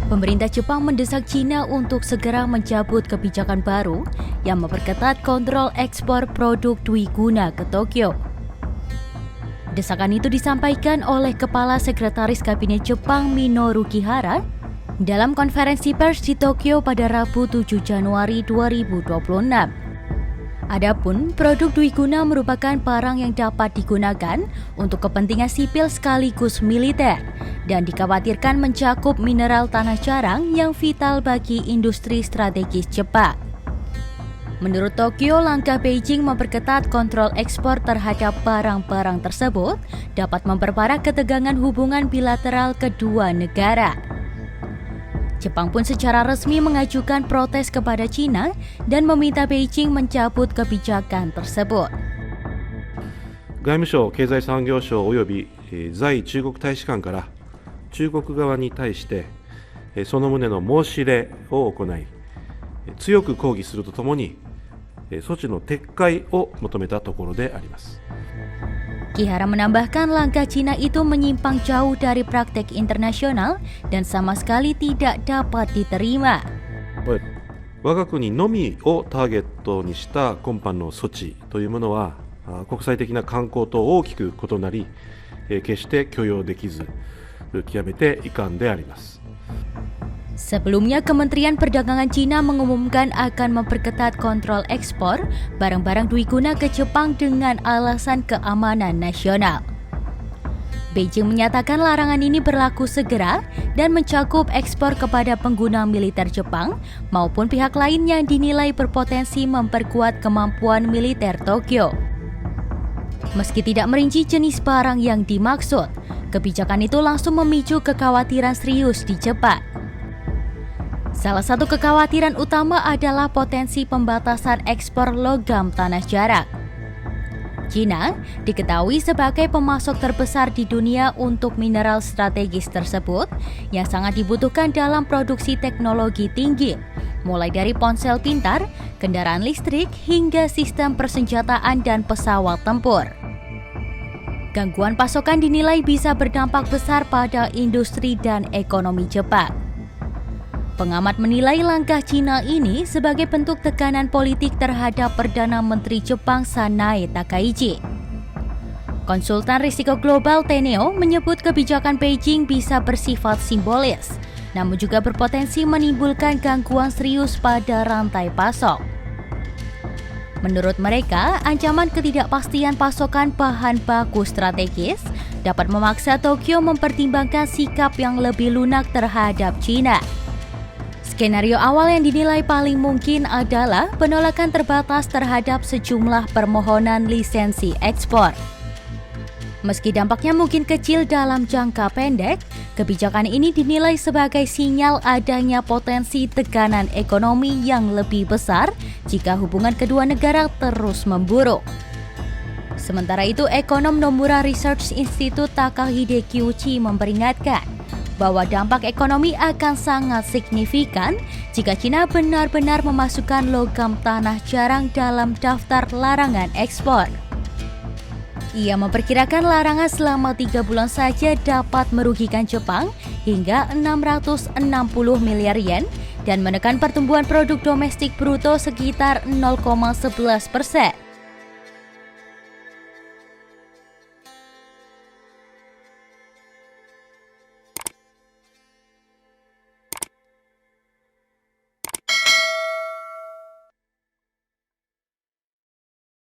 Pemerintah Jepang mendesak China untuk segera mencabut kebijakan baru yang memperketat kontrol ekspor produk dwiguna ke Tokyo. Desakan itu disampaikan oleh Kepala Sekretaris Kabinet Jepang Minoru Kihara dalam konferensi pers di Tokyo pada Rabu 7 Januari 2026. Adapun produk dwiguna merupakan barang yang dapat digunakan untuk kepentingan sipil sekaligus militer dan dikhawatirkan mencakup mineral tanah jarang yang vital bagi industri strategis Jepang. Menurut Tokyo, langkah Beijing memperketat kontrol ekspor terhadap barang-barang tersebut dapat memperparah ketegangan hubungan bilateral kedua negara. Jepang pun secara resmi mengajukan protes kepada China dan meminta Beijing mencabut kebijakan tersebut. 外務省、経済産業省および在中国大使館から中国側に対してその旨の申し入れを行い、強く抗議するとともに措置の撤回を求めたところであります。 Kihara menambahkan langkah China itu menyimpang jauh dari praktek internasional dan sama sekali tidak dapat diterima. 我が国のみをターゲットにした今般の措置というものは国際的な慣行と大きく異なり、決して許容できず極めて遺憾であります。 Sebelumnya, Kementerian Perdagangan China mengumumkan akan memperketat kontrol ekspor barang-barang dwiguna ke Jepang dengan alasan keamanan nasional. Beijing menyatakan larangan ini berlaku segera dan mencakup ekspor kepada pengguna militer Jepang maupun pihak lain yang dinilai berpotensi memperkuat kemampuan militer Tokyo. Meski tidak merinci jenis barang yang dimaksud, kebijakan itu langsung memicu kekhawatiran serius di Jepang. Salah satu kekhawatiran utama adalah potensi pembatasan ekspor logam tanah jarang. China diketahui sebagai pemasok terbesar di dunia untuk mineral strategis tersebut yang sangat dibutuhkan dalam produksi teknologi tinggi, mulai dari ponsel pintar, kendaraan listrik, hingga sistem persenjataan dan pesawat tempur. Gangguan pasokan dinilai bisa berdampak besar pada industri dan ekonomi Jepang. Pengamat menilai langkah China ini sebagai bentuk tekanan politik terhadap Perdana Menteri Jepang Sanae Takaichi. Konsultan risiko global Teneo menyebut kebijakan Beijing bisa bersifat simbolis, namun juga berpotensi menimbulkan gangguan serius pada rantai pasok. Menurut mereka, ancaman ketidakpastian pasokan bahan baku strategis dapat memaksa Tokyo mempertimbangkan sikap yang lebih lunak terhadap China. Skenario awal yang dinilai paling mungkin adalah penolakan terbatas terhadap sejumlah permohonan lisensi ekspor. Meski dampaknya mungkin kecil dalam jangka pendek, kebijakan ini dinilai sebagai sinyal adanya potensi tekanan ekonomi yang lebih besar jika hubungan kedua negara terus memburuk. Sementara itu, ekonom Nomura Research Institute Takahide Kyuchi memperingatkan bahwa dampak ekonomi akan sangat signifikan jika China benar-benar memasukkan logam tanah jarang dalam daftar larangan ekspor. Ia memperkirakan larangan selama 3 bulan saja dapat merugikan Jepang hingga 660 miliar yen dan menekan pertumbuhan produk domestik bruto sekitar 0,11%.